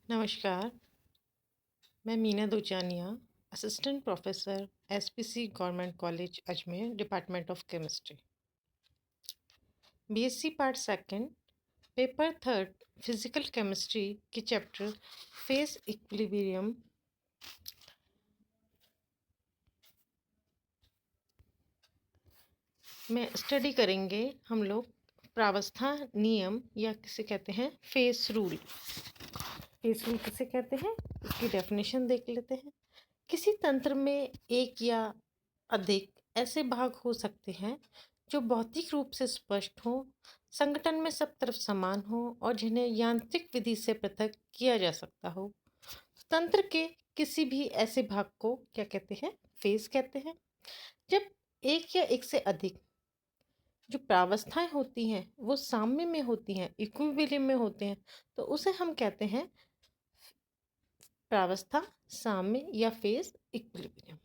नमस्कार, मैं Meena Dujaniya, assistant professor SPC government college Ajmer, department of chemistry. BSc part second, paper third, physical chemistry के chapter phase equilibrium में study करेंगे हम लोग प्रावस्था नियम या किसे कहते हैं फेस रूल। फेस रूल किसे कहते हैं, इसकी डेफिनेशन देख लेते हैं। किसी तंत्र में एक या अधिक ऐसे भाग हो सकते हैं जो भौतिक रूप से स्पष्ट हो, संगठन में सब तरफ समान हो और जिन्हें यांत्रिक विधि से पृथक किया जा सकता हो। तंत्र के किसी भी ऐसे भाग को क्या कहते हैं, फेज कहते हैं। जब एक या एक से अधिक जो प्रावस्थाएं होती हैं वो साम्य में होती हैं, इक्विलिब्रियम में होते हैं, तो उसे हम कहते हैं प्रावस्था साम्य या फेज इक्विलिब्रियम।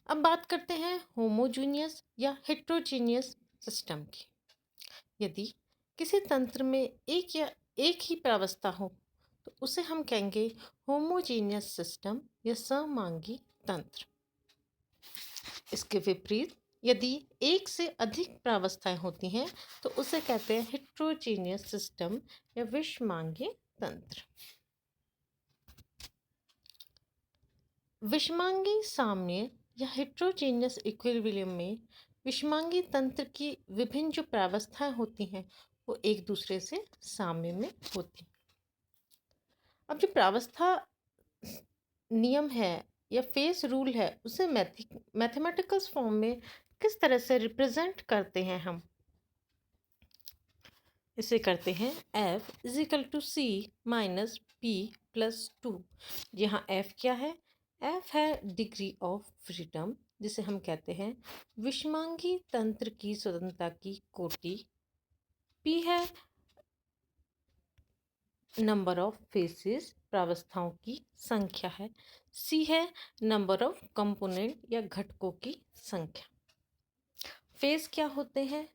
अब बात करते हैं होमोजीनियस या हेट्रोजीनियस सिस्टम की। यदि किसी तंत्र में एक या एक ही प्रावस्था हो तो उसे हम कहेंगे होमोजीनियस सिस्टम या सममांगी तंत्र। इसके विपरीत यदि एक से अधिक प्रावस्थाएं होती हैं तो उसे कहते हैं हेट्रोजीनियस सिस्टम या विषमांगी तंत्र। विषमांगी साम्य या हेट्रोजीनियस इक्विलिब्रियम में विषमांगी तंत्र की विभिन्न जो प्रावस्थाएं होती हैं वो एक दूसरे से साम्य में होती हैं। अब जो प्रावस्था नियम है या फेस रूल है उसे मैथमेटिकल फॉर्म में किस तरह से रिप्रेजेंट करते हैं हम, इसे करते हैं F is equal to C minus P plus two. यहाँ F क्या है? F है डिग्री ऑफ फ्रीडम, जिसे हम कहते हैं विषमांगी तंत्र की स्वतंत्रता की कोटि। P है नंबर ऑफ फेसेस, प्रावस्थाओं की संख्या है। C है नंबर ऑफ कंपोनेंट या घटकों की संख्या। फेस क्या होते हैं,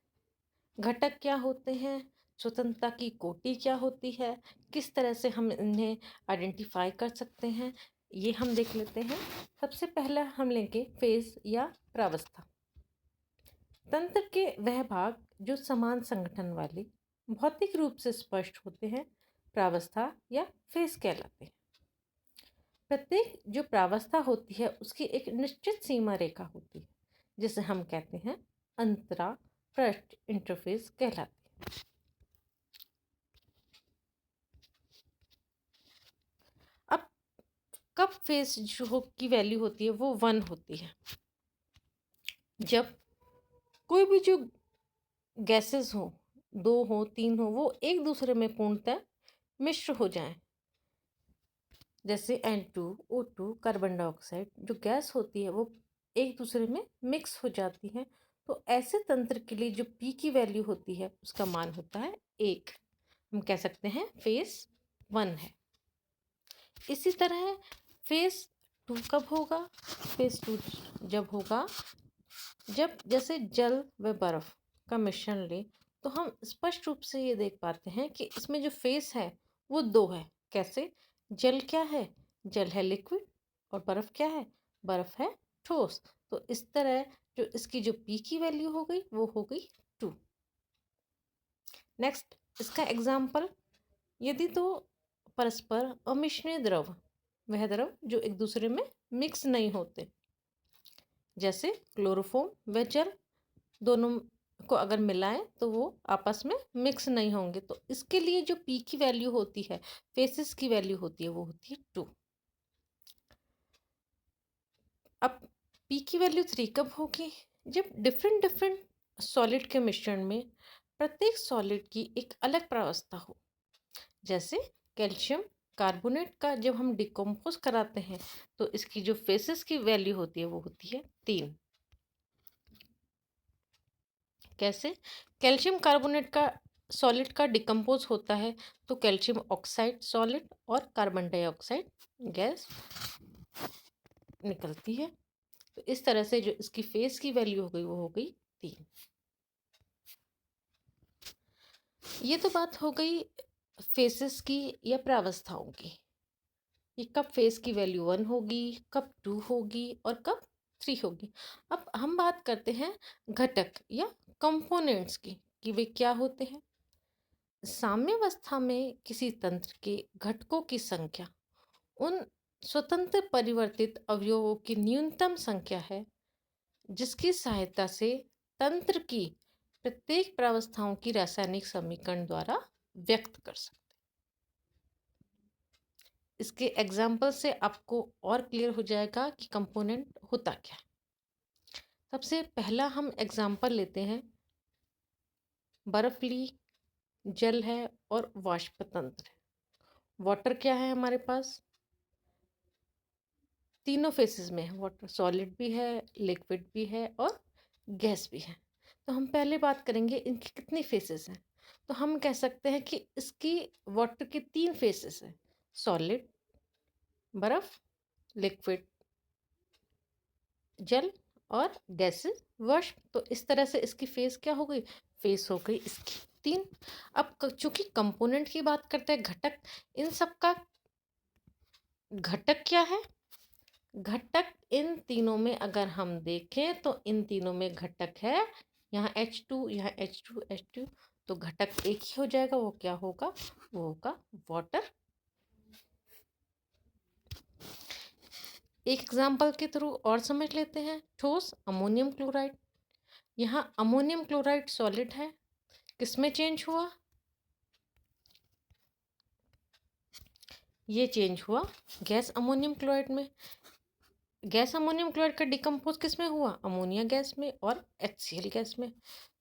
घटक क्या होते हैं, स्वतंत्रता की कोटि क्या होती है, किस तरह से हम इन्हें आइडेंटिफाई कर सकते हैं, ये हम देख लेते हैं। सबसे पहला हम लेंगे फेस या प्रावस्था। तंत्र के वह भाग जो समान संगठन वाले भौतिक रूप से स्पष्ट होते हैं प्रावस्था या फेस कहलाते हैं। प्रत्येक जो प्रावस्था होती है उसकी एक निश्चित सीमा रेखा होती है जिसे हम कहते हैं अंतरा पृष्ठ इंटरफेस कहलाती है। अब कब फेस जो की वैल्यू होती है वो 1 होती है? जब कोई भी जो गैसेस हो, 2 हो 3 हो, वो एक दूसरे में पूर्णतः मिश्र हो जाएं। जैसे N2O2 कार्बन डाइऑक्साइड जो गैस होती है वो एक दूसरे में मिक्स हो जाती है, तो ऐसे तंत्र के लिए जो P की वैल्यू होती है उसका मान होता है 1। हम कह सकते हैं फेस 1 है। इसी तरह फेस 2 कब होगा? फेस 2 जब होगा जब जैसे जल व बर्फ का मिश्रण ले, तो हम स्पष्ट रूप से ये देख पाते हैं कि इसमें जो फेस है वो 2 है। कैसे? जल क्या है? जल है लिक्विड, और बर्फ क्या है? बर्फ है ठोस। तो इस तरह जो इसकी जो पी की वैल्यू हो गई वो हो गई 2। नेक्स्ट इसका एग्जाम्पल, यदि तो परस्पर अमिश्रित द्रव, वह द्रव जो एक दूसरे में मिक्स नहीं होते, जैसे क्लोरोफॉर्म व जल, दोनों को अगर मिलाएं तो वो आपस में मिक्स नहीं होंगे, तो इसके लिए जो पी की वैल्यू होती है, फेसेस की वैल्यू होती है, वो होती है 2। अब पी की वैल्यू 3 कब होगी? जब डिफरेंट डिफरेंट सॉलिड के मिश्रण में प्रत्येक सॉलिड की एक अलग प्रावस्था हो। जैसे कैल्शियम कार्बोनेट का जब हम डिकम्पोज कराते हैं तो इसकी जो फेसेस की वैल्यू होती है वो होती है 3। कैसे? कैल्शियम कार्बोनेट का सॉलिड का डिकम्पोज होता है तो कैल्शियम ऑक्साइड सॉलिड और कार्बन डाइऑक्साइड गैस निकलती है। तो इस तरह से जो इसकी फेस की वैल्यू हो गई वो हो गई 3। ये तो बात हो गई फेसेस की या प्रावस्थाओं की। ये कब फेस की वैल्यू 1 होगी, कब 2 होगी और कब 3 होगी। अब हम बात करते हैं घटक या कंपोनेंट्स की कि वे क्या होते हैं। साम्यावस्था में किसी तंत्र के घटकों की संख्या उन स्वतंत्र परिवर्तित अवयवों की न्यूनतम संख्या है जिसकी सहायता से तंत्र की प्रत्येक प्रावस्थाओं की रासायनिक समीकरण द्वारा व्यक्त कर सकते। इसके एग्जाम्पल से आपको और क्लियर हो जाएगा कि कंपोनेंट होता क्या है। सबसे पहला हम एग्जाम्पल लेते हैं, बर्फ ली, जल है और वाष्प तंत्र है। वाटर क्या है हमारे पास, तीनों फेसेस में है वाटर, सॉलिड भी है, लिक्विड भी है और गैस भी है। तो हम पहले बात करेंगे इनकी कितनी फेसेस हैं। तो हम कह सकते हैं कि इसकी वाटर के 3 फेसेस हैं, सॉलिड बर्फ, लिक्विड जल और गैसेस वाष्प। तो इस तरह से इसकी फेस क्या हो गई, फेस हो गई इसकी 3। अब चूंकि कंपोनेंट की बात करते हैं, घटक, इन सब का घटक क्या है, घटक इन तीनों में अगर हम देखें तो इन तीनों में घटक है, यहाँ H2, यहाँ H2, H2, तो घटक एक ही हो जाएगा। वो क्या होगा, वो होगा वाटर। एक एग्जाम्पल के थ्रू और समझ लेते हैं, ठोस अमोनियम क्लोराइड। यहाँ अमोनियम क्लोराइड सॉलिड है, किसमें चेंज हुआ, ये चेंज हुआ गैस अमोनियम क्लोराइड में। गैस अमोनियम क्लोराइड का डिकम्पोज किस में हुआ, अमोनिया गैस में और HCl गैस में।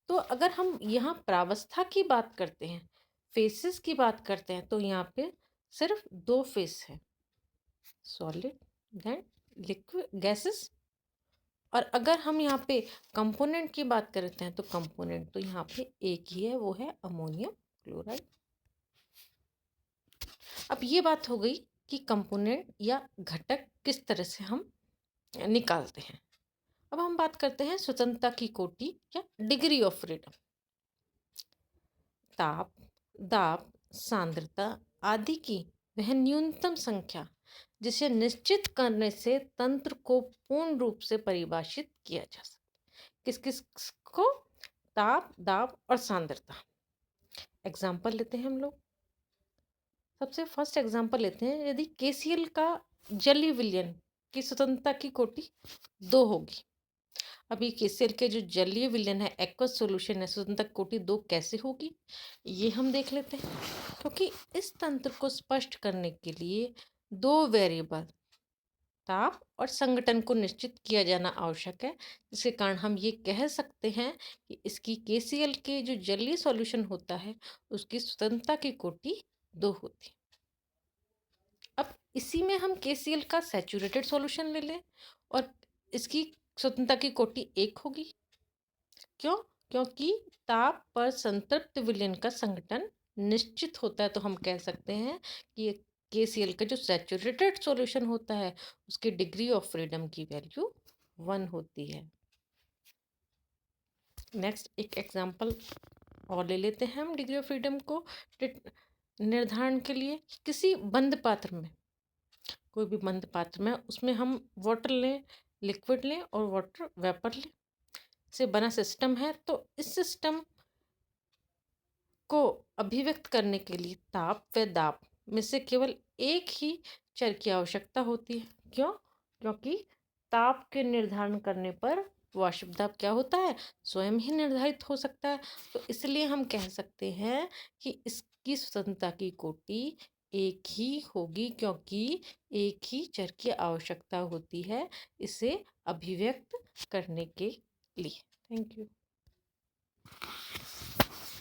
तो अगर हम यहाँ प्रावस्था की बात करते हैं, फेसेस की बात करते हैं, तो यहाँ पे सिर्फ 2 फेस है, सॉलिड देन लिक्विड गैसेस। और अगर हम यहाँ पे कंपोनेंट की बात करते हैं तो कंपोनेंट तो यहाँ पे एक ही है, वो है अमोनियम क्लोराइड। अब ये बात हो गई कि कंपोनेंट या घटक किस तरह से हम निकालते हैं। अब हम बात करते हैं स्वतंत्रता की कोटि या डिग्री ऑफ फ्रीडम। ताप, दाब, सांद्रता आदि की वह न्यूनतम संख्या जिसे निश्चित करने से तंत्र को पूर्ण रूप से परिभाषित किया जा सकता। किस किस को, ताप, दाब और सांद्रता। एग्जाम्पल लेते हैं हम लोग। सबसे फर्स्ट एग्जाम्पल लेते हैं, यदि KCl का जलीय विलयन की स्वतंत्रता की कोटि 2 होगी। अभी KCl के जो जलीय विलयन है, एक्वस सॉल्यूशन है, स्वतंत्रता कोटि 2 कैसे होगी, ये हम देख लेते हैं। क्योंकि इस तंत्र को स्पष्ट करने के लिए 2 वेरिएबल ताप और संगठन को निश्चित किया जाना आवश्यक है, जिसके कारण हम ये कह सकते हैं कि इसकी KCl के जो जलीय सॉल्यूशन होता है उसकी स्वतंत्रता की कोटि 2 होती है। अब इसी में हम KCl का सैचुरेटेड सॉल्यूशन ले लें और इसकी स्वतंत्रता की कोटि 1 होगी। क्यों, क्योंकि ताप पर संतृप्त विलयन का संगठन निश्चित होता है। तो हम कह सकते हैं कि KCl का जो सैचुरेटेड सॉल्यूशन होता है उसकी डिग्री ऑफ फ्रीडम की वैल्यू 1 होती है। नेक्स्ट एक एग्जांपल और ले लेते हैं हम डिग्री ऑफ फ्रीडम को निर्धारण के लिए। किसी बंद पात्र में, कोई भी बंद पात्र में, उसमें हम वाटर लें, लिक्विड लें और वाटर वेपर लें, से बना सिस्टम है। तो इस सिस्टम को अभिव्यक्त करने के लिए ताप व दाब में से केवल एक ही चर की आवश्यकता होती है। क्यों, क्योंकि ताप के निर्धारण करने पर वाष्प दाब क्या होता है, स्वयं ही निर्धारित हो सकता है। तो इसलिए हम कह सकते हैं कि इसकी स्वतंत्रता की कोटि एक ही होगी, क्योंकि एक ही चर की आवश्यकता होती है इसे अभिव्यक्त करने के लिए। Thank you.